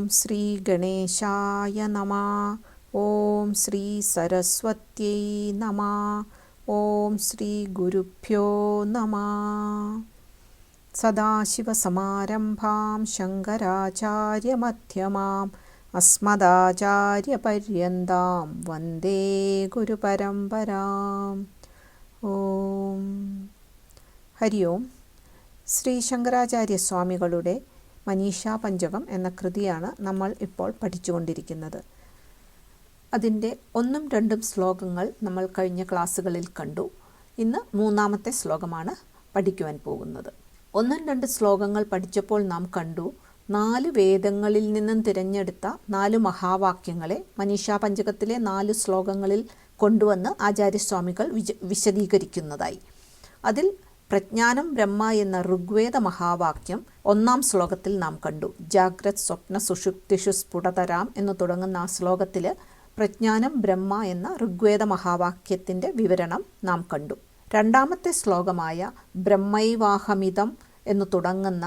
ഓം ശ്രീ ഗണേശായ നമഃ. ഓം ശ്രീ സരസ്വത്യൈ നമഃ. ഓം ശ്രീ ഗുരുഭ്യോ നമഃ. സദാശിവസമാരംഭാം ശങ്കരാചാര്യമധ്യമാം അസ്മദാചാര്യപര്യന്താം വന്ദേ ഗുരുപരമ്പരാം. ഓം ഹരി ഓം. ശ്രീ ശങ്കരാചാര്യസ്വാമികളുടെ മനീഷാ പഞ്ചകം എന്ന കൃതിയാണ് നമ്മൾ ഇപ്പോൾ പഠിച്ചുകൊണ്ടിരിക്കുന്നത്. അതിൻ്റെ 1ഉം 2ഉം ശ്ലോകങ്ങൾ നമ്മൾ കഴിഞ്ഞ ക്ലാസ്സുകളിൽ കണ്ടു. ഇന്ന് 3ാമത്തെ ശ്ലോകമാണ് പഠിക്കുവാൻ പോകുന്നത്. 1ഉം 2 ശ്ലോകങ്ങൾ പഠിച്ചപ്പോൾ നാം കണ്ടു 4 വേദങ്ങളിൽ നിന്നും തിരഞ്ഞെടുത്ത 4 മഹാവാക്യങ്ങളെ മനീഷാ പഞ്ചകത്തിലെ 4 ശ്ലോകങ്ങളിൽ കൊണ്ടുവന്ന് ആചാര്യസ്വാമികൾ വിശദീകരിക്കുന്നതായി. അതിൽ പ്രജ്ഞാനം ബ്രഹ്മ എന്ന ഋഗ്വേദ മഹാവാക്യം 1ാം ശ്ലോകത്തിൽ നാം കണ്ടു. ജാഗ്രത് സ്വപ്ന സുഷുപ്തിഷു സ്ഫുടതരാം എന്ന് തുടങ്ങുന്ന ആ ശ്ലോകത്തിൽ പ്രജ്ഞാനം ബ്രഹ്മ എന്ന ഋഗ്വേദ മഹാവാക്യത്തിൻ്റെ വിവരണം നാം കണ്ടു. 2ാമത്തെ ശ്ലോകമായ ബ്രഹ്മൈവാഹമിതം എന്ന് തുടങ്ങുന്ന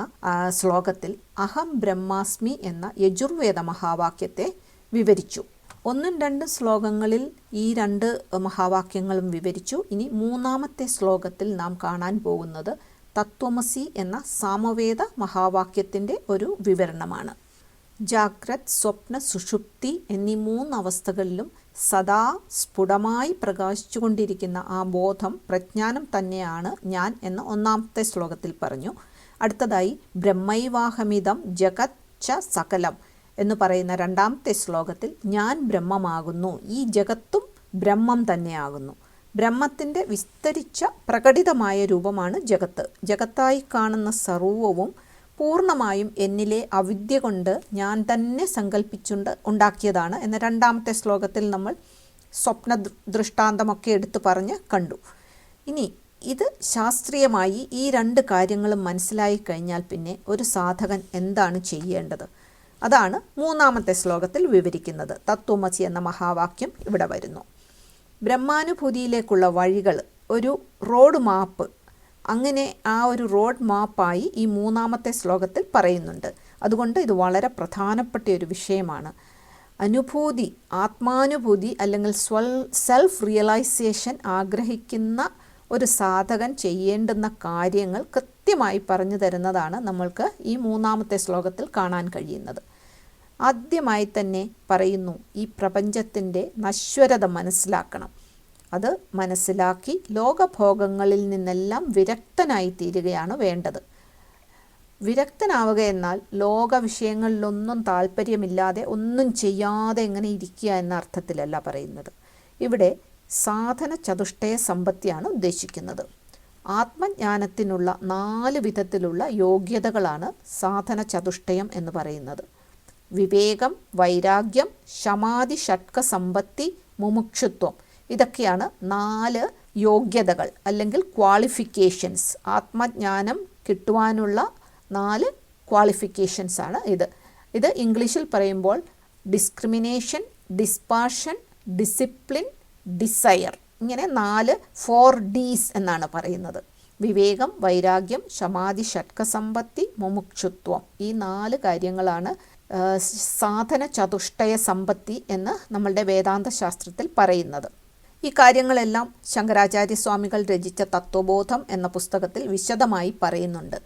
ശ്ലോകത്തിൽ അഹം ബ്രഹ്മാസ്മി എന്ന യജുർവേദ മഹാവാക്യത്തെ വിവരിച്ചു. 1ഉം 2ഉം ശ്ലോകങ്ങളിൽ ഈ 2 മഹാവാക്യങ്ങളും വിവരിച്ചു. ഇനി 3ാമത്തെ ശ്ലോകത്തിൽ നാം കാണാൻ പോകുന്നത് തത്വമസി എന്ന സാമവേദ മഹാവാക്യത്തിൻ്റെ ഒരു വിവരണമാണ്. ജാഗ്രത് സ്വപ്ന സുഷുപ്തി എന്നീ 3 അവസ്ഥകളിലും സദാ സ്ഫുടമായി പ്രകാശിച്ചുകൊണ്ടിരിക്കുന്ന ആ ബോധം പ്രജ്ഞാനം തന്നെയാണ് ഞാൻ എന്ന് 1ാമത്തെ ശ്ലോകത്തിൽ പറഞ്ഞു. അടുത്തതായി ബ്രഹ്മൈവാഹമിതം ജഗത് ച സകലം എന്ന് പറയുന്ന 2ാമത്തെ ശ്ലോകത്തിൽ ഞാൻ ബ്രഹ്മമാകുന്നു, ഈ ജഗത്തും ബ്രഹ്മം തന്നെയാകുന്നു. ബ്രഹ്മത്തിൻ്റെ വിസ്തരിച്ച പ്രകടിതമായ രൂപമാണ് ജഗത്ത്. ജഗത്തായി കാണുന്ന സർവവും പൂർണ്ണമായും എന്നിലെ അവിദ്യ കൊണ്ട് ഞാൻ തന്നെ സങ്കല്പിച്ചുകൊണ്ട് ഉണ്ടാക്കിയതാണ് എന്ന 2ാമത്തെ ശ്ലോകത്തിൽ നമ്മൾ സ്വപ്ന ദൃഷ്ടാന്തമൊക്കെ എടുത്തു പറഞ്ഞ് കണ്ടു. ഇനി ഇത് ശാസ്ത്രീയമായി ഈ 2 കാര്യങ്ങളും മനസ്സിലായി കഴിഞ്ഞാൽ പിന്നെ ഒരു സാധകൻ എന്താണ് ചെയ്യേണ്ടത്? അതാണ് 3ാമത്തെ ശ്ലോകത്തിൽ വിവരിക്കുന്നത്. തത്വമസി എന്ന മഹാവാക്യം ഇവിടെ വരുന്നു. ബ്രഹ്മാനുഭൂതിയിലേക്കുള്ള വഴികൾ, ഒരു റോഡ് മാപ്പ്, അങ്ങനെ ആ ഒരു റോഡ് മാപ്പായി ഈ 3ാമത്തെ ശ്ലോകത്തിൽ പറയുന്നുണ്ട്. അതുകൊണ്ട് ഇത് വളരെ പ്രധാനപ്പെട്ട ഒരു വിഷയമാണ്. അനുഭൂതി, ആത്മാനുഭൂതി അല്ലെങ്കിൽ സെൽഫ് റിയലൈസേഷൻ ആഗ്രഹിക്കുന്ന ഒരു സാധകൻ ചെയ്യേണ്ടുന്ന കാര്യങ്ങൾ കൃത്യമായി പറഞ്ഞു തരുന്നതാണ് നമ്മൾക്ക് ഈ 3ാമത്തെ ശ്ലോകത്തിൽ കാണാൻ കഴിയുന്നത്. ആദ്യമായി തന്നെ പറയുന്നു, ഈ പ്രപഞ്ചത്തിൻ്റെ നശ്വരത മനസ്സിലാക്കണം. അത് മനസ്സിലാക്കി ലോകഭോഗങ്ങളിൽ നിന്നെല്ലാം വിരക്തനായി തീരുകയാണ് വേണ്ടത്. വിരക്തനാവുക എന്നാൽ ലോക വിഷയങ്ങളിലൊന്നും താല്പര്യമില്ലാതെ ഒന്നും ചെയ്യാതെ എങ്ങനെ ഇരിക്കുക എന്ന അർത്ഥത്തിലല്ല പറയുന്നത്. ഇവിടെ സാധന ചതുഷ്ടയ സമ്പത്തിയാണ് ഉദ്ദേശിക്കുന്നത്. ആത്മജ്ഞാനത്തിനുള്ള 4 വിധത്തിലുള്ള യോഗ്യതകളാണ് സാധന ചതുഷ്ടയം എന്ന് പറയുന്നത്. വിവേകം, വൈരാഗ്യം, ശമാധി, ഷഡ്ക സമ്പത്തി, മുമുക്ഷുത്വം, ഇതൊക്കെയാണ് 4 യോഗ്യതകൾ അല്ലെങ്കിൽ ക്വാളിഫിക്കേഷൻസ്. ആത്മജ്ഞാനം കിട്ടുവാനുള്ള 4 ക്വാളിഫിക്കേഷൻസ് ആണ് ഇത് ഇംഗ്ലീഷിൽ പറയുമ്പോൾ ഡിസ്ക്രിമിനേഷൻ, ഡിസ്പാഷൻ, ഡിസിപ്ലിൻ, ഡിസയർ, ഇങ്ങനെ 4 Ds എന്നാണ് പറയുന്നത്. വിവേകം, വൈരാഗ്യം, ശമാധി, ഷഡ്ക സമ്പത്തി, മുമുക്ഷുത്വം, ഈ 4 കാര്യങ്ങളാണ് സാധന ചതുഷ്ടയ സമ്പത്തി എന്ന് നമ്മളുടെ വേദാന്ത ശാസ്ത്രത്തിൽ പറയുന്നത്. ഈ കാര്യങ്ങളെല്ലാം ശങ്കരാചാര്യസ്വാമികൾ രചിച്ച തത്വബോധം എന്ന പുസ്തകത്തിൽ വിശദമായി പറയുന്നുണ്ട്.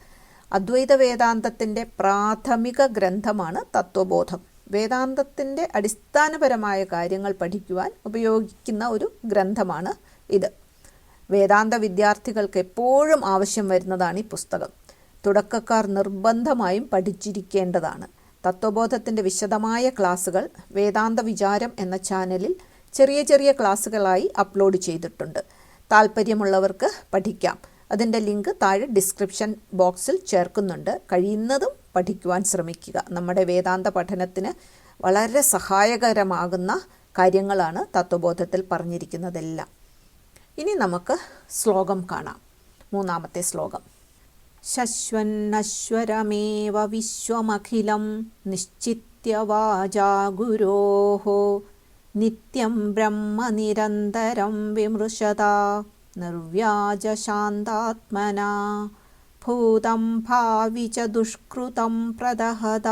അദ്വൈത വേദാന്തത്തിൻ്റെ പ്രാഥമിക ഗ്രന്ഥമാണ് തത്വബോധം. വേദാന്തത്തിൻ്റെ അടിസ്ഥാനപരമായ കാര്യങ്ങൾ പഠിക്കുവാൻ ഉപയോഗിക്കുന്ന ഒരു ഗ്രന്ഥമാണ് ഇത്. വേദാന്ത വിദ്യാർത്ഥികൾക്ക് എപ്പോഴും ആവശ്യം വരുന്നതാണ് ഈ പുസ്തകം. തുടക്കക്കാർ നിർബന്ധമായും പഠിച്ചിരിക്കേണ്ടതാണ്. തത്വബോധത്തിൻ്റെ വിശദമായ ക്ലാസ്സുകൾ വേദാന്ത വിചാരം എന്ന ചാനലിൽ ചെറിയ ചെറിയ ക്ലാസ്സുകളായി അപ്ലോഡ് ചെയ്തിട്ടുണ്ട്. താല്പര്യമുള്ളവർക്ക് പഠിക്കാം. അതിൻ്റെ ലിങ്ക് താഴെ ഡിസ്ക്രിപ്ഷൻ ബോക്സിൽ ചേർക്കുന്നുണ്ട്. കഴിയുന്നതും പഠിക്കുവാൻ ശ്രമിക്കുക. നമ്മുടെ വേദാന്ത പഠനത്തിന് വളരെ സഹായകരമാകുന്ന കാര്യങ്ങളാണ് തത്വബോധത്തിൽ പറഞ്ഞിരിക്കുന്നതെല്ലാം. ഇനി നമുക്ക് ശ്ലോകം കാണാം. 3ാമത്തെ ശ്ലോകം. ശശ്വന്നശ്വരമേവ വിശ്വമഖിലം നിശ്ചിത്യ വാചാ ഗുരോഃ നിത്യം ബ്രഹ്മ നിരന്തരം വിമൃശതാ നിർവ്യാജശാന്താത്മനാ ഭൂതം ഭാവി ച ദുഷ്കൃതം പ്രദഹത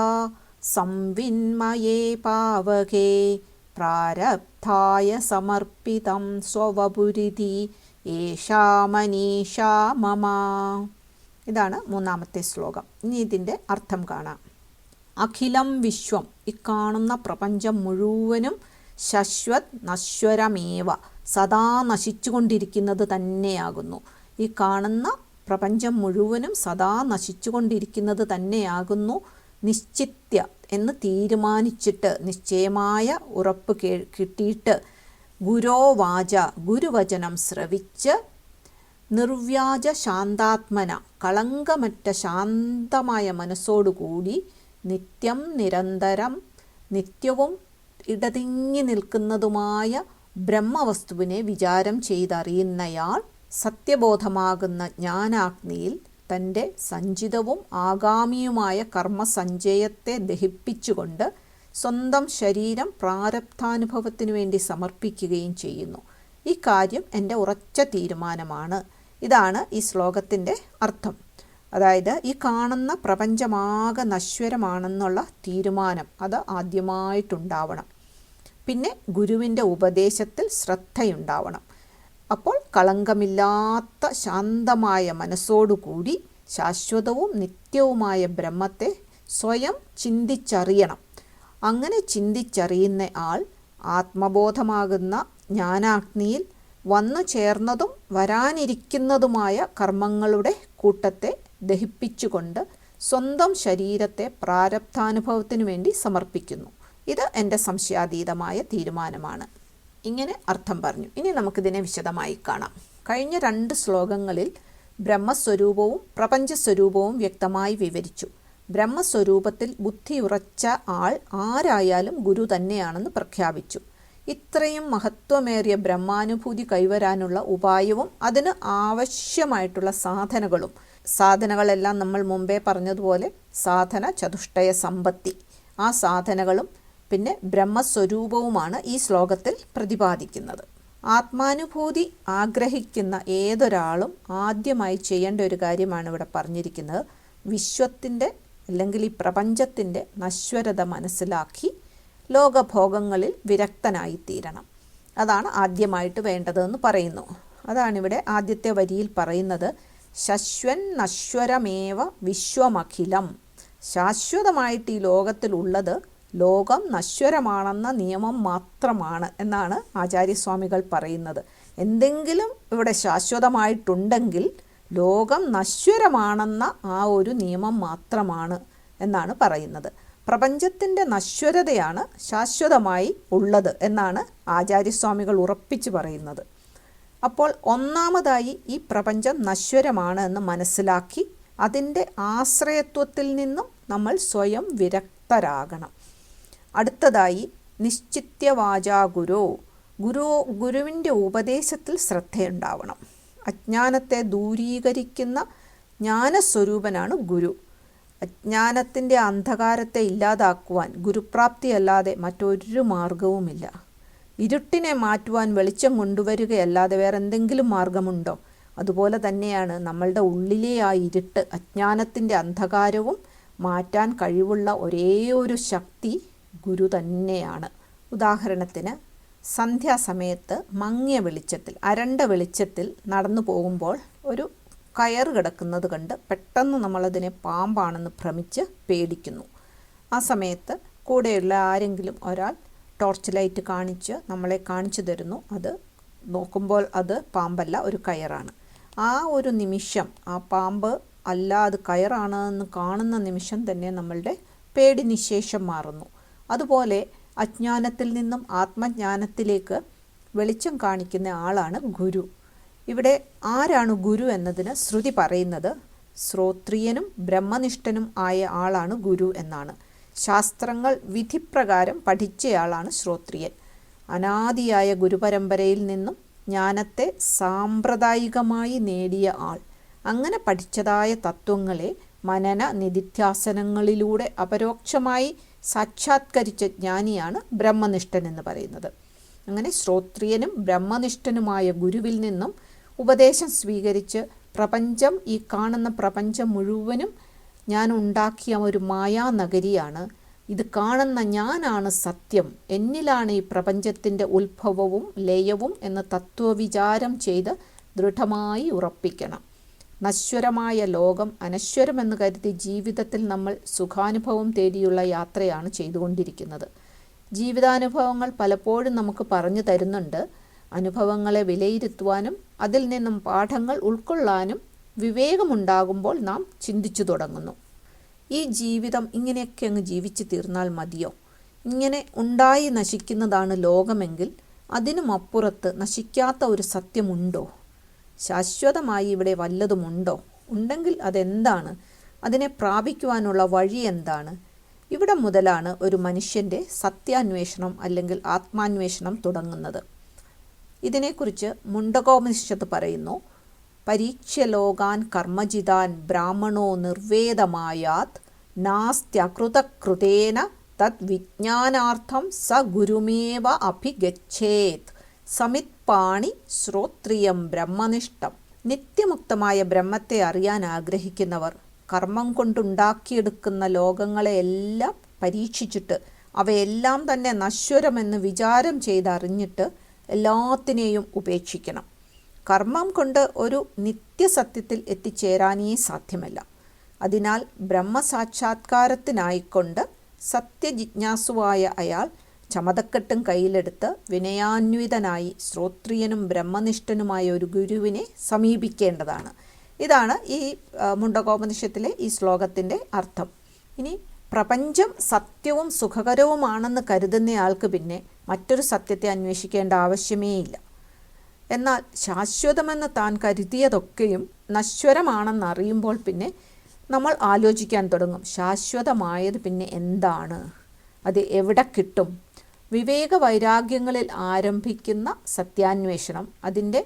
സംവിന്മയേ പാവകേ പ്രാരബ്ധായ സമർപ്പിതം സ്വവപുരിതി ഏഷാ മനീഷാ മമ. ഇതാണ് മൂന്നാമത്തെ ശ്ലോകം. ഇനി ഇതിൻ്റെ അർത്ഥം കാണാം. അഖിലം വിശ്വം, ഇക്കാണുന്ന പ്രപഞ്ചം മുഴുവനും ശശ്വത് നശ്വരമേവ, സദാ നശിച്ചുകൊണ്ടിരിക്കുന്നത് തന്നെയാകുന്നു. ഈ കാണുന്ന പ്രപഞ്ചം മുഴുവനും സദാ നശിച്ചുകൊണ്ടിരിക്കുന്നത് തന്നെയാകുന്നു. നിശ്ചിത്യ എന്ന് തീരുമാനിച്ചിട്ട്, നിശ്ചയമായ ഉറപ്പ് കിട്ടിയിട്ട്, ഗുരോ വാച ഗുരുവചനം ശ്രവിച്ച്, നിർവ്യാജ ശാന്താത്മന കളങ്കമറ്റ ശാന്തമായ മനസ്സോടുകൂടി, നിത്യം നിരന്തരം നിത്യവും ഇടതിങ്ങി നിൽക്കുന്നതുമായ ബ്രഹ്മവസ്തുവിനെ വിചാരം ചെയ്തറിയുന്നയാൾ സത്യബോധമാകുന്ന ജ്ഞാനാഗ്നിയിൽ തൻ്റെ സഞ്ചിതവും ആഗാമിയുമായ കർമ്മസഞ്ചയത്തെ ദഹിപ്പിച്ചുകൊണ്ട് സ്വന്തം ശരീരം പ്രാരബ്ധാനുഭവത്തിനു വേണ്ടി സമർപ്പിക്കുകയും ചെയ്യുന്നു. ഈ കാര്യം എൻ്റെ ഉറച്ച തീരുമാനമാണ്. ഇതാണ് ഈ ശ്ലോകത്തിൻ്റെ അർത്ഥം. അതായത് ഈ കാണുന്ന പ്രപഞ്ചമാകെ നശ്വരമാണെന്നുള്ള തീരുമാനം അത് ആദ്യമായിട്ടുണ്ടാവണം. പിന്നെ ഗുരുവിൻ്റെ ഉപദേശത്തിൽ ശ്രദ്ധയുണ്ടാവണം. അപ്പോൾ കളങ്കമില്ലാത്ത ശാന്തമായ മനസ്സോടുകൂടി ശാശ്വതവും നിത്യവുമായ ബ്രഹ്മത്തെ സ്വയം ചിന്തിച്ചറിയണം. അങ്ങനെ ചിന്തിച്ചറിയുന്ന ആൾ ആത്മബോധമാകുന്ന ജ്ഞാനാഗ്നിയിൽ വന്നു ചേർന്നതും വരാനിരിക്കുന്നതുമായ കർമ്മങ്ങളുടെ കൂട്ടത്തെ ദഹിപ്പിച്ചുകൊണ്ട് സ്വന്തം ശരീരത്തെ പ്രാരബ്ധാനുഭവത്തിനു വേണ്ടി സമർപ്പിക്കുന്നു. ഇത് എൻ്റെ സംശയാതീതമായ തീരുമാനമാണ്. ഇങ്ങനെ അർത്ഥം പറഞ്ഞു. ഇനി നമുക്കിതിനെ വിശദമായി കാണാം. കഴിഞ്ഞ 2 ശ്ലോകങ്ങളിൽ ബ്രഹ്മസ്വരൂപവും പ്രപഞ്ചസ്വരൂപവും വ്യക്തമായി വിവരിച്ചു. ബ്രഹ്മസ്വരൂപത്തിൽ ബുദ്ധിയുറച്ച ആൾ ആരായാലും ഗുരു തന്നെയാണെന്ന് പ്രഖ്യാപിച്ചു. ഇത്രയും മഹത്വമേറിയ ബ്രഹ്മാനുഭൂതി കൈവരാനുള്ള ഉപായവും അതിന് ആവശ്യമായിട്ടുള്ള സാധനകളെല്ലാം നമ്മൾ മുമ്പേ പറഞ്ഞതുപോലെ സാധന ചതുഷ്ടയ സമ്പത്തി, ആ സാധനകളും പിന്നെ ബ്രഹ്മസ്വരൂപവുമാണ് ഈ ശ്ലോകത്തിൽ പ്രതിപാദിക്കുന്നത്. ആത്മാനുഭൂതി ആഗ്രഹിക്കുന്ന ഏതൊരാളും ആദ്യമായി ചെയ്യേണ്ട ഒരു കാര്യമാണ് ഇവിടെ പറഞ്ഞിരിക്കുന്നത്. വിശ്വത്തിൻ്റെ അല്ലെങ്കിൽ ഈ പ്രപഞ്ചത്തിൻ്റെ നശ്വരത മനസ്സിലാക്കി ലോകഭോഗങ്ങളിൽ വിരക്തനായിത്തീരണം. അതാണ് ആദ്യമായിട്ട് വേണ്ടതെന്ന് പറയുന്നു. അതാണിവിടെ ആദ്യത്തെ വരിയിൽ പറയുന്നത്. ശശ്വൻ നശ്വരമേവ വിശ്വമഖിലം. ശാശ്വതമായിട്ട് ഈ ലോകത്തിലുള്ളത് ലോകം നശ്വരമാണെന്ന നിയമം മാത്രമാണ് എന്നാണ് ആചാര്യസ്വാമികൾ പറയുന്നത്. എന്തെങ്കിലും ഇവിടെ ശാശ്വതമായിട്ടുണ്ടെങ്കിൽ ലോകം നശ്വരമാണെന്ന ആ ഒരു നിയമം മാത്രമാണ് എന്നാണ് പറയുന്നത്. പ്രപഞ്ചത്തിൻ്റെ നശ്വരതയാണ് ശാശ്വതമായി ഉള്ളത് എന്നാണ് ആചാര്യസ്വാമികൾ ഉറപ്പിച്ച് പറയുന്നത്. അപ്പോൾ ഒന്നാമതായി ഈ പ്രപഞ്ചം നശ്വരമാണ് എന്ന് മനസ്സിലാക്കി അതിൻ്റെ ആശ്രയത്വത്തിൽ നിന്നും നമ്മൾ സ്വയം വിരക്തരാകണം. അടുത്തതായി നിശ്ചിത്യവാചാ ഗുരുവിൻ്റെ ഉപദേശത്തിൽ ശ്രദ്ധയുണ്ടാവണം. അജ്ഞാനത്തെ ദൂരീകരിക്കുന്ന ജ്ഞാനസ്വരൂപനാണ് ഗുരു. അജ്ഞാനത്തിൻ്റെ അന്ധകാരത്തെ ഇല്ലാതാക്കുവാൻ ഗുരുപ്രാപ്തിയല്ലാതെ മറ്റൊരു മാർഗവുമില്ല. ഇരുട്ടിനെ മാറ്റുവാൻ വെളിച്ചം കൊണ്ടുവരികയല്ലാതെ വേറെ എന്തെങ്കിലും മാർഗമുണ്ടോ? അതുപോലെ തന്നെയാണ് നമ്മളുടെ ഉള്ളിലെ ആ ഇരുട്ട്, അജ്ഞാനത്തിൻ്റെ അന്ധകാരവും മാറ്റാൻ കഴിവുള്ള ഒരേ ഒരു ശക്തി ഗുരു തന്നെയാണ്. ഉദാഹരണത്തിന് സന്ധ്യാസമയത്ത് മങ്ങിയ വെളിച്ചത്തിൽ, അരണ്ട വെളിച്ചത്തിൽ നടന്നു പോകുമ്പോൾ ഒരു കയറ് കിടക്കുന്നത് കണ്ട് പെട്ടെന്ന് നമ്മളതിനെ പാമ്പാണെന്ന് ഭ്രമിച്ച് പേടിക്കുന്നു. ആ സമയത്ത് കൂടെയുള്ള ആരെങ്കിലും ഒരാൾ ടോർച്ച് ലൈറ്റ് കാണിച്ച് നമ്മളെ കാണിച്ചു തരുന്നു. അത് നോക്കുമ്പോൾ അത് പാമ്പല്ല, ഒരു കയറാണ്. ആ ഒരു നിമിഷം ആ പാമ്പ് അല്ല അത് കയറാണെന്ന് കാണുന്ന നിമിഷം തന്നെ നമ്മളുടെ പേടി നിശേഷം മാറുന്നു. അതുപോലെ അജ്ഞാനത്തിൽ നിന്നും ആത്മജ്ഞാനത്തിലേക്ക് വെളിച്ചം കാണിക്കുന്ന ആളാണ് ഗുരു. ഇവിടെ ആരാണ് ഗുരു എന്നതിന് ശ്രുതി പറയുന്നത് ശ്രോത്രിയനും ബ്രഹ്മനിഷ്ഠനും ആയ ആളാണ് ഗുരു എന്നാണ്. ശാസ്ത്രങ്ങൾ വിധിപ്രകാരം പഠിച്ചയാളാണ് ശ്രോത്രിയൻ. അനാദിയായ ഗുരുപരമ്പരയിൽ നിന്നും ജ്ഞാനത്തെ സാമ്പ്രദായികമായി നേടിയ ആൾ. അങ്ങനെ പഠിച്ചതായ തത്വങ്ങളെ മനന നിധിധ്യാസനങ്ങളിലൂടെ അപരോക്ഷമായി സാക്ഷാത്കരിച്ച ജ്ഞാനിയാണ് ബ്രഹ്മനിഷ്ഠൻ എന്ന് പറയുന്നത്. അങ്ങനെ ശ്രോത്രിയനും ബ്രഹ്മനിഷ്ഠനുമായ ഗുരുവിൽ നിന്നും ഉപദേശം സ്വീകരിച്ച് ഈ കാണുന്ന പ്രപഞ്ചം മുഴുവനും ഞാൻ ഉണ്ടാക്കിയ ഒരു മായാനഗരിയാണ്, ഇത് കാണുന്ന ഞാനാണ് സത്യം, എന്നിലാണ് ഈ പ്രപഞ്ചത്തിൻ്റെ ഉത്ഭവവും ലയവും എന്ന തത്വവിചാരം ചെയ്ത് ദൃഢമായി ഉറപ്പിക്കണം. നശ്വരമായ ലോകം അനശ്വരമെന്ന് കരുതി ജീവിതത്തിൽ നമ്മൾ സുഖാനുഭവം തേടിയുള്ള യാത്രയാണ് ചെയ്തുകൊണ്ടിരിക്കുന്നത്. ജീവിതാനുഭവങ്ങൾ പലപ്പോഴും നമുക്ക് പറഞ്ഞു തരുന്നുണ്ട്. അനുഭവങ്ങളെ വിലയിരുത്തുവാനും അതിൽ നിന്നും പാഠങ്ങൾ ഉൾക്കൊള്ളാനും വിവേകമുണ്ടാകുമ്പോൾ നാം ചിന്തിച്ചു തുടങ്ങുന്നു. ഈ ജീവിതം ഇങ്ങനെയൊക്കെ അങ്ങ് ജീവിച്ചു തീർന്നാൽ മതിയോ? ഇങ്ങനെ ഉണ്ടായി നശിക്കുന്നതാണ് ലോകമെങ്കിൽ അതിനുമപ്പുറത്ത് നശിക്കാത്ത ഒരു സത്യമുണ്ടോ? ശാശ്വതമായി ഇവിടെ വല്ലതുമുണ്ടോ? ഉണ്ടെങ്കിൽ അതെന്താണ്? അതിനെ പ്രാപിക്കുവാനുള്ള വഴി എന്താണ്? ഇവിടെ മുതലാണ് ഒരു മനുഷ്യൻ്റെ സത്യാന്വേഷണം അല്ലെങ്കിൽ ആത്മാന്വേഷണം തുടങ്ങുന്നത്. ഇതിനെക്കുറിച്ച് മുണ്ടകോപനിഷത്ത് പറയുന്നു, പരീക്ഷ്യലോകാൻ കർമ്മജിതാൻ ബ്രാഹ്മണോ നിർവേദമായാത് നാസ്ത്യകൃതകൃതേന തദ് വിജ്ഞാനാർത്ഥം സ ഗുരുമേവ അഭിഗച്ഛേത് സമിത്പാണി ശ്രോത്രിയം ബ്രഹ്മനിഷ്ഠം. നിത്യമുക്തമായ ബ്രഹ്മത്തെ അറിയാൻ ആഗ്രഹിക്കുന്നവർ കർമ്മം കൊണ്ടുണ്ടാക്കിയെടുക്കുന്ന ലോകങ്ങളെയെല്ലാം പരീക്ഷിച്ചിട്ട് അവയെല്ലാം തന്നെ നശ്വരമെന്ന് വിചാരം ചെയ്തറിഞ്ഞിട്ട് എല്ലാത്തിനെയും ഉപേക്ഷിക്കണം. കർമ്മം കൊണ്ട് ഒരു നിത്യസത്യത്തിൽ എത്തിച്ചേരാനേ സാധ്യമല്ല. അതിനാൽ ബ്രഹ്മസാക്ഷാത്കാരത്തിനായിക്കൊണ്ട് സത്യജിജ്ഞാസുവായ അയാൾ ചമതക്കെട്ടും കയ്യിലെടുത്ത് വിനയാന്വിതനായി ശ്രോത്രിയനും ബ്രഹ്മനിഷ്ഠനുമായ ഒരു ഗുരുവിനെ സമീപിക്കേണ്ടതാണ്. ഇതാണ് ഈ മുണ്ടകോപനിഷത്തിലെ ഈ ശ്ലോകത്തിൻ്റെ അർത്ഥം. ഇനി പ്രപഞ്ചം സത്യവും സുഖകരവുമാണെന്ന് കരുതുന്നയാൾക്ക് പിന്നെ മറ്റൊരു സത്യത്തെ അന്വേഷിക്കേണ്ട ആവശ്യമേയില്ല. എന്നാൽ ശാശ്വതമെന്ന് താൻ കരുതിയതൊക്കെയും നശ്വരമാണെന്നറിയുമ്പോൾ പിന്നെ നമ്മൾ ആലോചിക്കാൻ തുടങ്ങും, ശാശ്വതമായത് പിന്നെ എന്താണ്? അത് എവിടെ കിട്ടും? വിവേക വൈരാഗ്യങ്ങളിൽ ആരംഭിക്കുന്ന സത്യാന്വേഷണം അതിൻ്റെ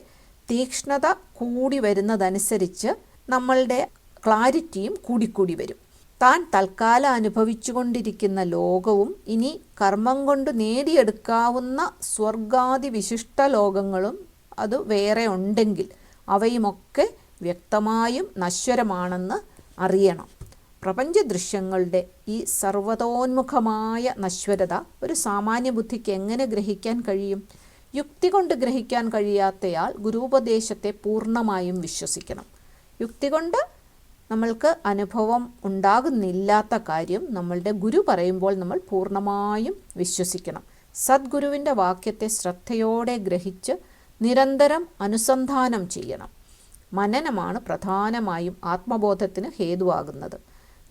തീക്ഷ്ണത കൂടി വരുന്നതനുസരിച്ച് നമ്മളുടെ ക്ലാരിറ്റിയും കൂടിക്കൂടി വരും. താൻ തൽക്കാലം അനുഭവിച്ചുകൊണ്ടിരിക്കുന്ന ലോകവും ഇനി കർമ്മം കൊണ്ട് നേടിയെടുക്കാവുന്ന സ്വർഗാദി വിശിഷ്ട ലോകങ്ങളും അത് വേറെ ഉണ്ടെങ്കിൽ അവയുമൊക്കെ വ്യക്തമായും നശ്വരമാണെന്ന് അറിയണം. പ്രപഞ്ച ദൃശ്യങ്ങളുടെ ഈ സർവതോന്മുഖമായ നശ്വരത ഒരു സാമാന്യ ബുദ്ധിക്ക് എങ്ങനെ ഗ്രഹിക്കാൻ കഴിയും? യുക്തി കൊണ്ട് ഗ്രഹിക്കാൻ കഴിയാത്തയാൾ ഗുരുപദേശത്തെ പൂർണ്ണമായും വിശ്വസിക്കണം. യുക്തി കൊണ്ട് നമ്മൾക്ക് അനുഭവം ഉണ്ടാകുന്നില്ലാത്ത കാര്യം നമ്മളുടെ ഗുരു പറയുമ്പോൾ നമ്മൾ പൂർണ്ണമായും വിശ്വസിക്കണം. സദ്ഗുരുവിൻ്റെ വാക്യത്തെ ശ്രദ്ധയോടെ ഗ്രഹിച്ച് നിരന്തരം അനുസന്ധാനം ചെയ്യണം. മനനമാണ് പ്രധാനമായും ആത്മബോധത്തിന് ഹേതുവാകുന്നത്.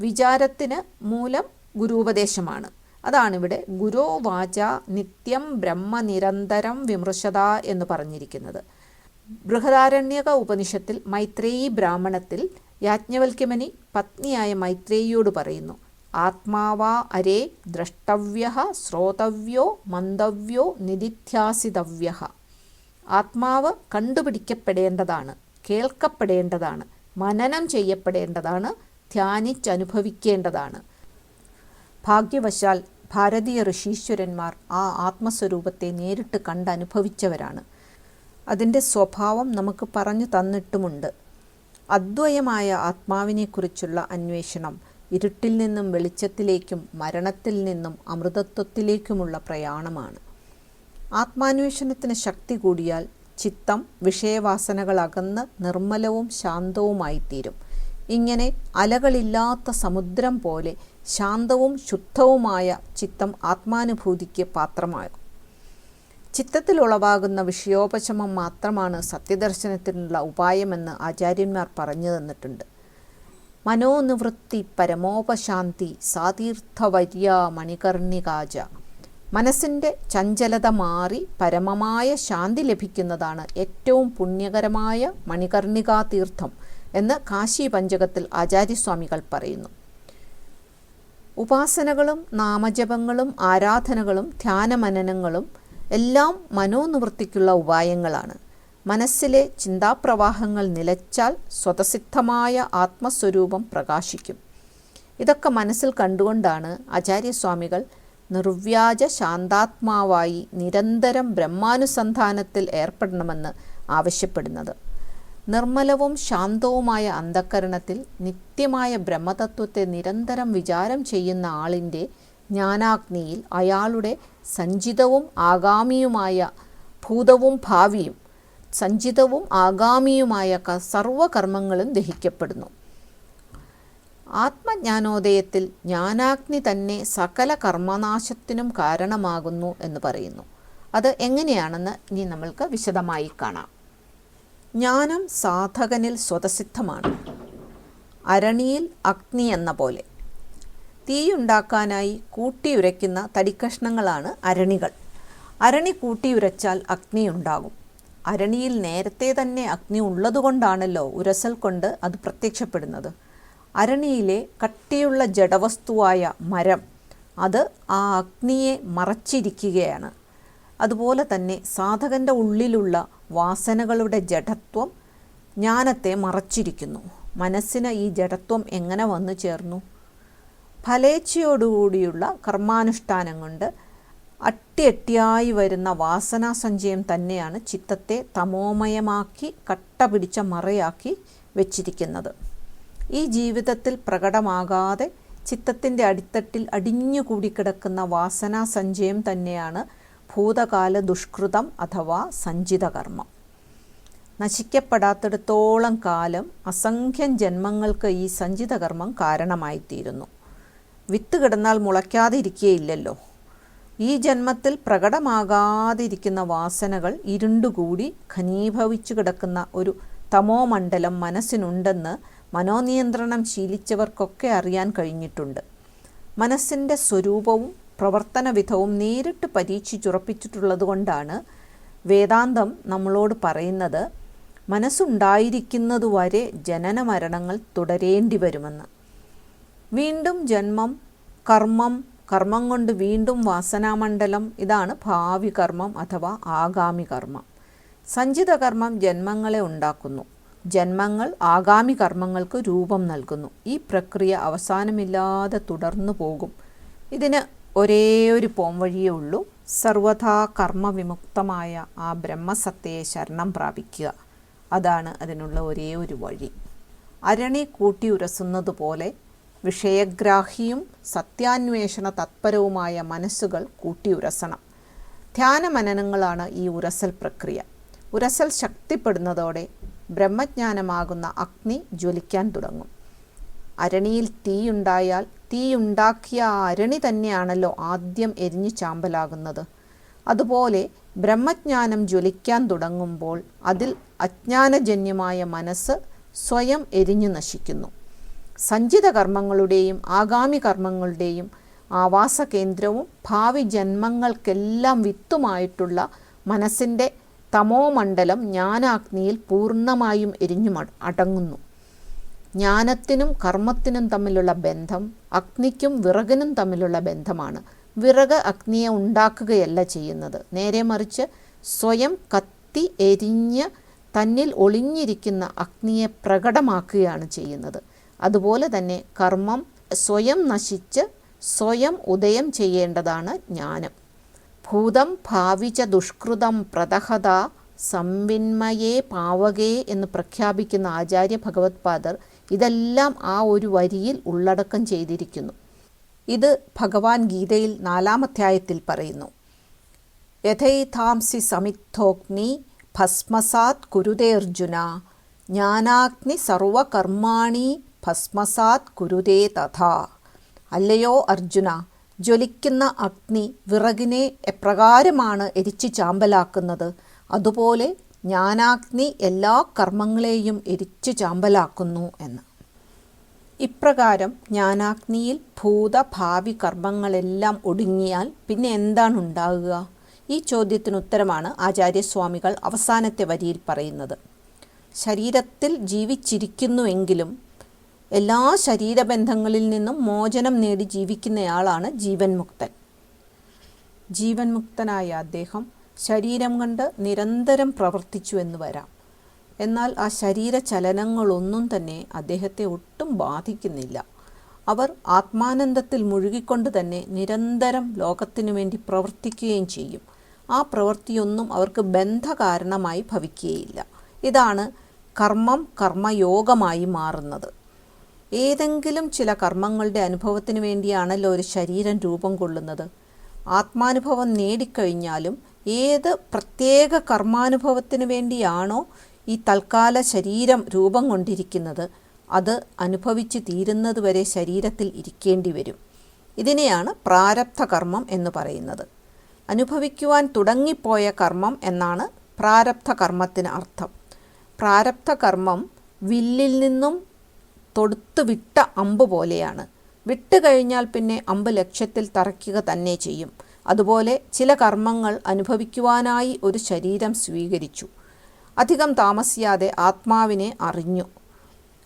വിചാരത്തിന് മൂലം ഗുരുപദേശമാണ്. അതാണിവിടെ ഗുരോ വാച നിത്യം ബ്രഹ്മ നിരന്തരം വിമൃശത എന്ന് പറഞ്ഞിരിക്കുന്നത്. ബൃഹദാരണ്യക ഉപനിഷത്തിൽ മൈത്രേയി ബ്രാഹ്മണത്തിൽ യാജ്ഞവൽക്യമനി പത്നിയായ മൈത്രേയിയോട് പറയുന്നു, ആത്മാവാ അരേ ദ്രഷ്ടവ്യഃ ശ്രോതവ്യോ മന്തവ്യോ നിദിധ്യാസിതവ്യഃ. ആത്മാവ് കണ്ടുപിടിക്കപ്പെടേണ്ടതാണ്, കേൾക്കപ്പെടേണ്ടതാണ്, മനനം ചെയ്യപ്പെടേണ്ടതാണ്, ധ്യാനിച്ചനുഭവിക്കേണ്ടതാണ്. ഭാഗ്യവശാൽ ഭാരതീയ ഋഷീശ്വരന്മാർ ആ ആത്മസ്വരൂപത്തെ നേരിട്ട് കണ്ടനുഭവിച്ചവരാണ്. അതിൻ്റെ സ്വഭാവം നമുക്ക് പറഞ്ഞു തന്നിട്ടുമുണ്ട്. അദ്വയമായ ആത്മാവിനെക്കുറിച്ചുള്ള അന്വേഷണം ഇരുട്ടിൽ നിന്നും വെളിച്ചത്തിലേക്കും മരണത്തിൽ നിന്നും അമൃതത്വത്തിലേക്കുമുള്ള പ്രയാണമാണ്. ആത്മാന്വേഷണത്തിന് ശക്തി കൂടിയാൽ ചിത്തം വിഷയവാസനകളകന്ന് നിർമ്മലവും ശാന്തവുമായിത്തീരും. ഇങ്ങനെ അലകളില്ലാത്ത സമുദ്രം പോലെ ശാന്തവും ശുദ്ധവുമായ ചിത്തം ആത്മാനുഭൂതിക്ക് പാത്രമാകും. ചിത്തത്തിൽ ഉളവാകുന്ന വിഷയോപശമം മാത്രമാണ് സത്യദർശനത്തിനുള്ള ഉപായമെന്ന് ആചാര്യന്മാർ പറഞ്ഞു തന്നിട്ടുണ്ട്. മനോനിവൃത്തി പരമോപശാന്തി സാതീർത്ഥവര്യ മണികർണികാജ. മനസ്സിൻ്റെ ചഞ്ചലത മാറി പരമമായ ശാന്തി ലഭിക്കുന്നതാണ് ഏറ്റവും പുണ്യകരമായ മണികർണികാ തീർത്ഥം എന്ന് കാശി പഞ്ചകത്തിൽ ആചാര്യസ്വാമികൾ പറയുന്നു. ഉപാസനകളും നാമജപങ്ങളും ആരാധനകളും ധ്യാനമനനങ്ങളും എല്ലാം മനോനിവൃത്തിക്കുള്ള ഉപായങ്ങളാണ്. മനസ്സിലെ ചിന്താപ്രവാഹങ്ങൾ നിലച്ചാൽ സ്വതസിദ്ധമായ ആത്മസ്വരൂപം പ്രകാശിക്കും. ഇതൊക്കെ മനസ്സിൽ കണ്ടുകൊണ്ടാണ് ആചാര്യസ്വാമികൾ നിർവ്യാജ ശാന്താത്മാവായി നിരന്തരം ബ്രഹ്മാനുസന്ധാനത്തിൽ ഏർപ്പെടണമെന്ന് ആവശ്യപ്പെടുന്നത്. നിർമ്മലവും ശാന്തവുമായ അന്ധഃകരണത്തിൽ നിത്യമായ ബ്രഹ്മതത്വത്തെ നിരന്തരം വിചാരം ചെയ്യുന്ന ആളിൻ്റെ ജ്ഞാനാഗ്നിയിൽ അയാളുടെ സഞ്ചിതവും ആഗാമിയുമായ ഭൂതവും ഭാവിയും സഞ്ചിതവും ആഗാമിയുമായ സർവകർമ്മങ്ങളും ദഹിക്കപ്പെടുന്നു. ആത്മജ്ഞാനോദയത്തിൽ ജ്ഞാനാഗ്നി തന്നെ സകല കർമ്മനാശത്തിനും കാരണമാകുന്നു എന്ന് പറയുന്നു. അത് എങ്ങനെയാണെന്ന് ഇനി നമ്മൾക്ക് വിശദമായി കാണാം. ജ്ഞാനം സാധകനിൽ സ്വതസിദ്ധമാണ്. അരണിയിൽ അഗ്നി എന്ന പോലെ തീയുണ്ടാക്കാനായി കൂട്ടിയുരയ്ക്കുന്ന തടിക്കഷ്ണങ്ങളാണ് അരണികൾ. അരണി കൂട്ടിയുരച്ചാൽ അഗ്നി ഉണ്ടാകും. അരണിയിൽ നേരത്തെ തന്നെ അഗ്നി ഉള്ളതുകൊണ്ടാണല്ലോ ഉരസൽ കൊണ്ട് അത് പ്രത്യക്ഷപ്പെടുന്നത്. അരണിയിലെ കട്ടിയുള്ള ജഡവസ്തുവായ മരം അത് ആ അഗ്നിയെ മറച്ചിരിക്കുകയാണ്. അതുപോലെ തന്നെ സാധകൻ്റെ ഉള്ളിലുള്ള വാസനകളുടെ ജഡത്വം ജ്ഞാനത്തെ മറച്ചിരിക്കുന്നു. മനസ്സിന് ഈ ജഡത്വം എങ്ങനെ വന്നു ചേർന്നു? ഫലേച്ഛയോടുകൂടിയുള്ള കർമാനുഷ്ഠാനം കൊണ്ട് അട്ടിയായി വരുന്ന വാസനാസഞ്ചയം തന്നെയാണ് ചിത്തത്തെ തമോമയമാക്കി കട്ട പിടിച്ച മറയാക്കി വെച്ചിരിക്കുന്നത്. ഈ ജീവിതത്തിൽ പ്രകടമാകാതെ ചിത്തത്തിൻ്റെ അടിത്തട്ടിൽ അടിഞ്ഞുകൂടിക്കിടക്കുന്ന വാസനാസഞ്ചയം തന്നെയാണ് ഭൂതകാല ദുഷ്കൃതം അഥവാ സഞ്ചിതകർമ്മം. നശിക്കപ്പെടാത്തിടത്തോളം കാലം അസംഖ്യം ജന്മങ്ങൾക്ക് ഈ സഞ്ചിതകർമ്മം കാരണമായിത്തീരുന്നു. വിത്ത് കിടന്നാൽ മുളയ്ക്കാതിരിക്കുകയില്ലല്ലോ. ഈ ജന്മത്തിൽ പ്രകടമാകാതിരിക്കുന്ന വാസനകൾ ഇരുണ്ടുകൂടി ഘനീഭവിച്ചു കിടക്കുന്ന ഒരു തമോമണ്ഡലം മനസ്സിനുണ്ടെന്ന് മനോനിയന്ത്രണം ശീലിച്ചവർക്കൊക്കെ അറിയാൻ കഴിഞ്ഞിട്ടുണ്ട്. മനസ്സിൻ്റെ സ്വരൂപവും പ്രവർത്തനവിധവും നേരിട്ട് പരീക്ഷിച്ചുറപ്പിച്ചിട്ടുള്ളതുകൊണ്ടാണ് വേദാന്തം നമ്മളോട് പറയുന്നത് മനസ്സുണ്ടായിരിക്കുന്നതുവരെ ജനന മരണങ്ങൾ തുടരേണ്ടി വരുമെന്ന്. വീണ്ടും ജന്മം, കർമ്മം കൊണ്ട് വീണ്ടും വാസനാമണ്ഡലം, ഇതാണ് ഭാവി കർമ്മം അഥവാ ആഗാമി കർമ്മം. സഞ്ചിത കർമ്മം ജന്മങ്ങളെ ഉണ്ടാക്കുന്നു. ജന്മങ്ങൾ ആഗാമി കർമ്മങ്ങൾക്ക് രൂപം നൽകുന്നു. ഈ പ്രക്രിയ അവസാനമില്ലാതെ തുടർന്നു പോകും. ഇതിന് ഒരേ ഒരു പോംവഴിയേ ഉള്ളൂ. സർവഥാ കർമ്മവിമുക്തമായ ആ ബ്രഹ്മസത്തയെ ശരണം പ്രാപിക്കുക. അതാണ് അതിനുള്ള ഒരേ ഒരു വഴി. അരണി കൂട്ടി ഉരസുന്നത് പോലെ വിഷയഗ്രാഹിയും സത്യാന്വേഷണ തത്പരവുമായ മനസ്സുകൾ കൂട്ടിയുരസണം. ധ്യാനമനനങ്ങളാണ് ഈ ഉരസൽ പ്രക്രിയ. ഉരസൽ ശക്തിപ്പെടുന്നതോടെ ബ്രഹ്മജ്ഞാനമാകുന്ന അഗ്നി ജ്വലിക്കാൻ തുടങ്ങും. അരണിയിൽ തീയുണ്ടായാൽ തീയുണ്ടാക്കിയ ആ അരണി തന്നെയാണല്ലോ ആദ്യം എരിഞ്ഞു ചാമ്പലാകുന്നത്. അതുപോലെ ബ്രഹ്മജ്ഞാനം ജ്വലിക്കാൻ തുടങ്ങുമ്പോൾ അതിൽ അജ്ഞാനജന്യമായ മനസ്സ് സ്വയം എരിഞ്ഞു നശിക്കുന്നു. സഞ്ചിത കർമ്മങ്ങളുടെയും ആഗാമി കർമ്മങ്ങളുടെയും ആവാസകേന്ദ്രവും ഭാവി ജന്മങ്ങൾക്കെല്ലാം വിത്തുമായിട്ടുള്ള മനസ്സിൻ്റെ തമോമണ്ഡലം ജ്ഞാനാഗ്നിയിൽ പൂർണ്ണമായും എരിഞ്ഞു അടങ്ങുന്നു. ജ്ഞാനത്തിനും കർമ്മത്തിനും തമ്മിലുള്ള ബന്ധം അഗ്നിക്കും വിറകിനും തമ്മിലുള്ള ബന്ധമാണ്. വിറക് അഗ്നിയെ ഉണ്ടാക്കുകയല്ല ചെയ്യുന്നത്. നേരെ മറിച്ച് സ്വയം കത്തി എരിഞ്ഞ് തന്നിൽ ഒളിഞ്ഞിരിക്കുന്ന അഗ്നിയെ പ്രകടമാക്കുകയാണ് ചെയ്യുന്നത്. അതുപോലെ തന്നെ കർമ്മം സ്വയം നശിച്ച് സ്വയം ഉദയം ചെയ്യേണ്ടതാണ് ജ്ഞാനം. ഭൂതം ഭാവിച്ച ദുഷ്കൃതം പ്രദഹത സംവിന്മയേ പാവകേ എന്ന് പ്രഖ്യാപിക്കുന്ന ആചാര്യ ഭഗവത്പാദർ ഇതെല്ലാം ആ ഒരു വരിയിൽ ഉള്ളടക്കം ചെയ്തിരിക്കുന്നു. ഇത് ഭഗവാൻ ഗീതയിൽ 4-ാം അധ്യായത്തിൽ പറയുന്നു. യഥൈഥാംസി സമിദ്ധോഗ്നി ഭസ്മസാത് കുരുതേ അർജുന ജ്ഞാനാഗ്നി സർവകർമാണി ഭസ്മസാത് കുരുതേ തഥാ. അല്ലയോ അർജുന, ജ്വലിക്കുന്ന അഗ്നി വിറകിനെ എപ്രകാരമാണ് എരിച്ചു ചാമ്പലാക്കുന്നത്, അതുപോലെ ജ്ഞാനാഗ്നി എല്ലാ കർമ്മങ്ങളെയും എരിച്ചു ചാമ്പലാക്കുന്നു എന്ന്. ഇപ്രകാരം ജ്ഞാനാഗ്നിയിൽ ഭൂതഭാവി കർമ്മങ്ങളെല്ലാം ഒടുങ്ങിയാൽ പിന്നെ എന്താണ് ഉണ്ടാകുക? ഈ ചോദ്യത്തിന് ഉത്തരമാണ് ആചാര്യസ്വാമികൾ അവസാനത്തെ വരിയിൽ പറയുന്നത്. ശരീരത്തിൽ ജീവിച്ചിരിക്കുന്നുവെങ്കിലും എല്ലാ ശരീരബന്ധങ്ങളിൽ നിന്നും മോചനം നേടി ജീവിക്കുന്നയാളാണ് ജീവൻ മുക്തൻ. ജീവൻ മുക്തനായ അദ്ദേഹം ശരീരം കൊണ്ട് നിരന്തരം പ്രവർത്തിച്ചു എന്ന് വരാം. എന്നാൽ ആ ശരീരചലനങ്ങളൊന്നും തന്നെ അദ്ദേഹത്തെ ഒട്ടും ബാധിക്കുന്നില്ല. അവർ ആത്മാനന്ദത്തിൽ മുഴുകിക്കൊണ്ട് തന്നെ നിരന്തരം ലോകത്തിനു വേണ്ടി പ്രവർത്തിക്കുകയും ചെയ്യും. ആ പ്രവൃത്തിയൊന്നും അവർക്ക് ബന്ധകാരണമായി ഭവിക്കുകയില്ല. ഇതാണ് കർമ്മം കർമ്മയോഗമായി മാറുന്നത്. ഏതെങ്കിലും ചില കർമ്മങ്ങളുടെ അനുഭവത്തിന് വേണ്ടിയാണല്ലോ ഒരു ശരീരം രൂപം കൊള്ളുന്നത്. ആത്മാനുഭവം നേടിക്കഴിഞ്ഞാലും ഏത് പ്രത്യേക കർമാനുഭവത്തിന് വേണ്ടിയാണോ ഈ തൽക്കാല ശരീരം രൂപം കൊണ്ടിരിക്കുന്നത്, അത് അനുഭവിച്ച് തീരുന്നതുവരെ ശരീരത്തിൽ ഇരിക്കേണ്ടി വരും. ഇതിനെയാണ് പ്രാരബ്ധ കർമ്മം എന്ന് പറയുന്നത്. അനുഭവിക്കുവാൻ തുടങ്ങിപ്പോയ കർമ്മം എന്നാണ് പ്രാരബ്ധ കർമ്മത്തിന് അർത്ഥം. പ്രാരബ്ധ കർമ്മം വില്ലിൽ നിന്നും തൊടുത്തു വിട്ട അമ്പ് പോലെയാണ്. വിട്ടുകഴിഞ്ഞാൽ പിന്നെ അമ്പ് ലക്ഷ്യത്തിൽ തറയ്ക്കുക തന്നെ ചെയ്യും. അതുപോലെ ചില കർമ്മങ്ങൾ അനുഭവിക്കുവാനായി ഒരു ശരീരം സ്വീകരിച്ചു. അധികം താമസിയാതെ ആത്മാവിനെ അറിഞ്ഞു.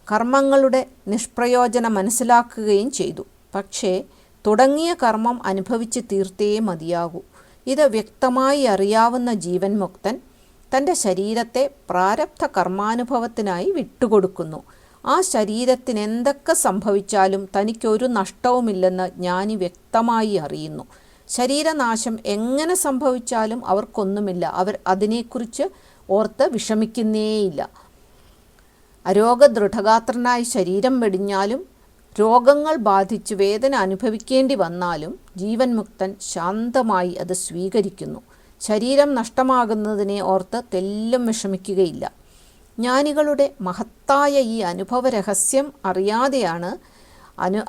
കർമ്മങ്ങളുടെ നിഷ്പ്രയോജനം മനസ്സിലാക്കുകയും ചെയ്തു. പക്ഷേ തുടങ്ങിയ കർമ്മം അനുഭവിച്ച് തീർത്തേ മതിയാകൂ. ഇത് വ്യക്തമായി അറിയാവുന്ന ജീവൻ മുക്തൻ തൻ്റെ ശരീരത്തെ പ്രാരബ്ധ കർമാനുഭവത്തിനായി വിട്ടുകൊടുക്കുന്നു. ആ ശരീരത്തിന് എന്തൊക്കെ സംഭവിച്ചാലും തനിക്കൊരു നഷ്ടവുമില്ലെന്ന് ജ്ഞാനി വ്യക്തമായി അറിയുന്നു. ശരീരനാശം എങ്ങനെ സംഭവിച്ചാലും അവർക്കൊന്നുമില്ല. അവർ അതിനെക്കുറിച്ച് ഓർത്ത് വിഷമിക്കുന്നേയില്ല. അരോഗദൃഢഗാത്രനായി ശരീരം വെടിഞ്ഞാലും രോഗങ്ങൾ ബാധിച്ച് വേദന അനുഭവിക്കേണ്ടി വന്നാലും ജീവൻ മുക്തൻ ശാന്തമായി അത് സ്വീകരിക്കുന്നു. ശരീരം നഷ്ടമാകുന്നതിനെ ഓർത്ത് തെല്ലും വിഷമിക്കുകയില്ല. ജ്ഞാനികളുടെ മഹത്തായ ഈ അനുഭവ രഹസ്യം അറിയാതെയാണ്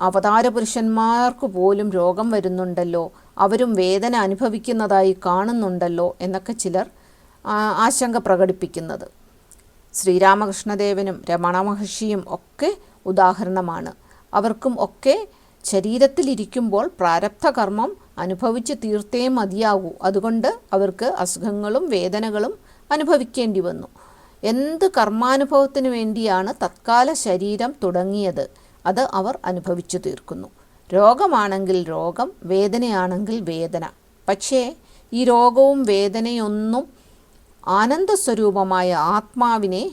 അവതാരപുരുഷന്മാർക്ക് പോലും രോഗം വരുന്നുണ്ടല്ലോ, അവരും വേദന അനുഭവിക്കുന്നതായി കാണുന്നുണ്ടല്ലോ എന്നൊക്കെ ചിലർ ആശങ്ക പ്രകടിപ്പിക്കുന്നത്. ശ്രീരാമകൃഷ്ണദേവനും രമണ മഹർഷിയും ഒക്കെ ഉദാഹരണമാണ്. അവർക്കും ഒക്കെ ശരീരത്തിലിരിക്കുമ്പോൾ പ്രാരബ്ധ കർമ്മം അനുഭവിച്ച് തീർത്തേ മതിയാകൂ. അതുകൊണ്ട് അവർക്ക് അസുഖങ്ങളും വേദനകളും അനുഭവിക്കേണ്ടി വന്നു. എന്ത് കർമാനുഭവത്തിന് വേണ്ടിയാണ് തത്കാല ശരീരം തുടങ്ങിയത്, അത് അവർ അനുഭവിച്ചു തീർക്കുന്നു. രോഗമാണെങ്കിൽ രോഗം, വേദനയാണെങ്കിൽ വേദന. പക്ഷേ ഈ രോഗവും വേദനയൊന്നും ആനന്ദസ്വരൂപമായ ആത്മാവിനെ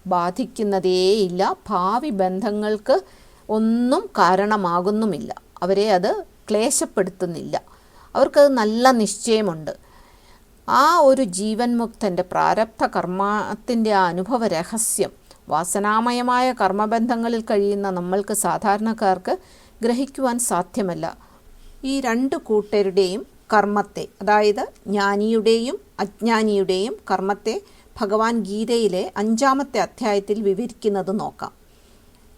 ബാധിക്കുന്നതേയില്ല. ഭാവി ബന്ധങ്ങൾക്ക് ഒന്നും കാരണമാകുന്നുമില്ല. അവരെ അത് ക്ലേശപ്പെടുത്തുന്നില്ല. അവർക്കത് നല്ല നിശ്ചയമുണ്ട്. ആ ഒരു ജീവൻ മുക്തൻ്റെ പ്രാരബ്ധ കർമ്മത്തിൻ്റെ ആ അനുഭവ രഹസ്യം വാസനാമയമായ കർമ്മബന്ധങ്ങളിൽ കഴിയുന്ന നമ്മൾക്ക് സാധാരണക്കാർക്ക് ഗ്രഹിക്കുവാൻ സാധ്യമല്ല. ഈ രണ്ട് കൂട്ടരുടെയും കർമ്മത്തെ, അതായത് ജ്ഞാനിയുടെയും അജ്ഞാനിയുടെയും കർമ്മത്തെ ഭഗവാൻ ഗീതയിലെ 5-ാമത്തെ അധ്യായത്തിൽ വിവരിക്കുന്നത് നോക്കാം.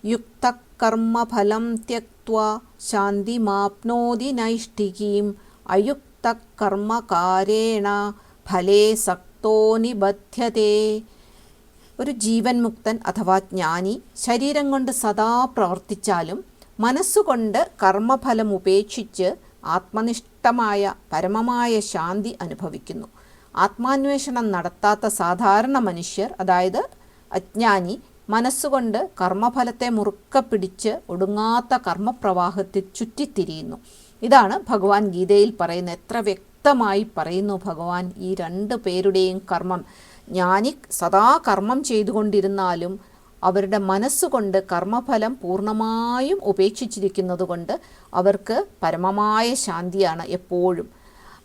യുക്ത കർമ്മഫലം ത്യക്ത്വാ ശാന്തിമാപ്നോതി നൈഷ്ഠികീം അയുക്ത കർമ്മകാരേണ ഫലേ സക്തോ നിബധ്യതേ. ഒരു ജീവൻ മുക്തൻ അഥവാ ജ്ഞാനി ശരീരം കൊണ്ട് സദാ പ്രവർത്തിച്ചാലും മനസ്സുകൊണ്ട് കർമ്മഫലം ഉപേക്ഷിച്ച് ആത്മനിഷ്ഠമായ പരമമായ ശാന്തി അനുഭവിക്കുന്നു. ആത്മാന്വേഷണം നടത്താത്ത സാധാരണ മനുഷ്യർ, അതായത് അജ്ഞാനി, മനസ്സുകൊണ്ട് കർമ്മഫലത്തെ മുറുക്ക പിടിച്ച് ഒടുങ്ങാത്ത കർമ്മപ്രവാഹത്തിൽ ചുറ്റിത്തിരിയുന്നു. ഇതാണ് ഭഗവാൻ ഗീതയിൽ പറയുന്നത്. എത്ര വ്യക്തമായി പറയുന്നു ഭഗവാൻ ഈ രണ്ട് പേരുടെയും കർമ്മം. ജ്ഞാനി സദാ കർമ്മം ചെയ്തുകൊണ്ടിരുന്നാലും അവരുടെ മനസ്സുകൊണ്ട് കർമ്മഫലം പൂർണ്ണമായും ഉപേക്ഷിച്ചിരിക്കുന്നത് കൊണ്ട് അവർക്ക് പരമമായ ശാന്തിയാണ് എപ്പോഴും.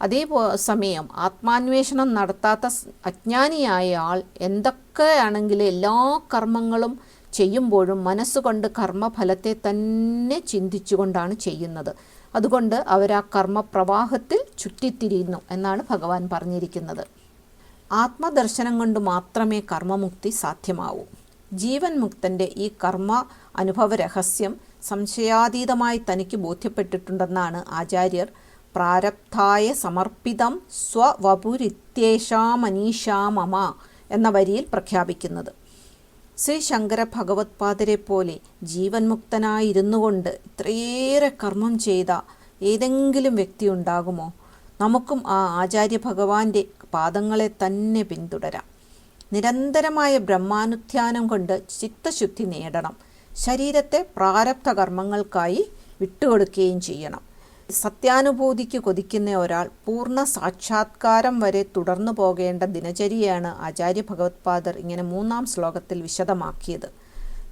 അതേ സമയം ആത്മാന്വേഷണം നടത്താത്ത അജ്ഞാനിയായ ആൾ എന്തൊക്കെയാണെങ്കിലും എല്ലാ കർമ്മങ്ങളും ചെയ്യുമ്പോഴും മനസ്സുകൊണ്ട് കർമ്മഫലത്തെ തന്നെ ചിന്തിച്ചുകൊണ്ടാണ് ചെയ്യുന്നത്. അതുകൊണ്ട് അവർ ആ കർമ്മപ്രവാഹത്തിൽ ചുറ്റിത്തിരിയുന്നു എന്നാണ് ഭഗവാൻ പറഞ്ഞിരിക്കുന്നത്. ആത്മദർശനം കൊണ്ട് മാത്രമേ കർമ്മമുക്തി സാധ്യമാവൂ. ജീവൻ മുക്തൻ്റെ ഈ കർമ്മ അനുഭവ രഹസ്യം സംശയാതീതമായി തനിക്ക് ബോധ്യപ്പെട്ടിട്ടുണ്ടെന്നാണ് ആചാര്യർ പ്രാരബ്ധായ സമർപ്പിതം സ്വവപുരിത്യേഷാ മനീഷാ മമ എന്ന വരിയിൽ പ്രഖ്യാപിക്കുന്നത്. ശ്രീ ശങ്കര ഭഗവത്പാദരെ പോലെ ജീവൻ മുക്തനായിരുന്നു കൊണ്ട് ഇത്രയേറെ കർമ്മം ചെയ്ത ഏതെങ്കിലും വ്യക്തി ഉണ്ടാകുമോ? നമുക്കും ആ ആചാര്യ ഭഗവാന്റെ പാദങ്ങളെ തന്നെ പിന്തുടരാം. നിരന്തരമായ ബ്രഹ്മാനുധ്യാനം കൊണ്ട് ചിത്തശുദ്ധി നേടണം. ശരീരത്തെ പ്രാരബ്ധ കർമ്മങ്ങൾക്കായി വിട്ടുകൊടുക്കുകയും ചെയ്യണം. സത്യാനുഭൂതിക്ക് കൊതിക്കുന്ന ഒരാൾ പൂർണ്ണ സാക്ഷാത്കാരം വരെ തുടർന്നു പോകേണ്ട ദിനചര്യയാണ് ആചാര്യ ഭഗവത്പാദർ ഇങ്ങനെ 3-ാം ശ്ലോകത്തിൽ വിശദമാക്കിയത്.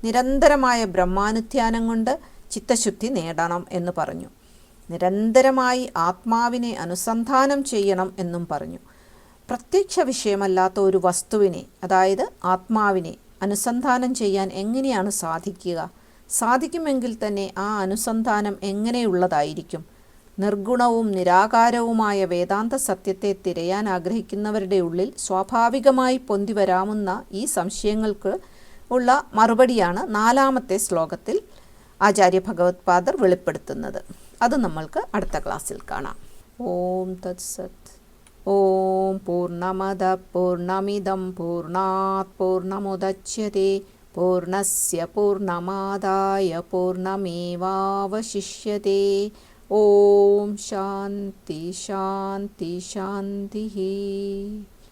നിരന്തരമായ ബ്രഹ്മാനുധ്യാനം കൊണ്ട് ചിത്തശുദ്ധി നേടണം എന്ന് പറഞ്ഞു. നിരന്തരമായി ആത്മാവിനെ അനുസന്ധാനം ചെയ്യണം എന്നും പറഞ്ഞു. പ്രത്യക്ഷ വിഷയമല്ലാത്ത ഒരു വസ്തുവിനെ, അതായത് ആത്മാവിനെ അനുസന്ധാനം ചെയ്യാൻ എങ്ങനെയാണ് സാധിക്കുക? സാധിക്കുമെങ്കിൽ തന്നെ ആ അനുസന്ധാനം എങ്ങനെയുള്ളതായിരിക്കും? നിർഗുണവും നിരാകാരവുമായ വേദാന്ത സത്യത്തെ തിരയാൻ ആഗ്രഹിക്കുന്നവരുടെ ഉള്ളിൽ സ്വാഭാവികമായി പൊന്തിവരാവുന്ന ഈ സംശയങ്ങൾക്ക് ഉള്ള മറുപടിയാണ് 4-ാമത്തെ ശ്ലോകത്തിൽ ആചാര്യ ഭഗവത്പാദർ വെളിപ്പെടുത്തുന്നത്. അത് നമ്മൾക്ക് അടുത്ത ക്ലാസ്സിൽ കാണാം. ഓം തത്സത്. ഓം പൂർണ്ണമദ പൂർണ്ണമിദം പൂർണ്ണാത് പൂർണ്ണമുദച്യത്തെ പൂർണ്ണസ്യ പൂർണ്ണമാദായ പൂർണ്ണമേവാവശിഷ്യത്തെ. ഓം ശാന്തി ശാന്തി ശാന്തി.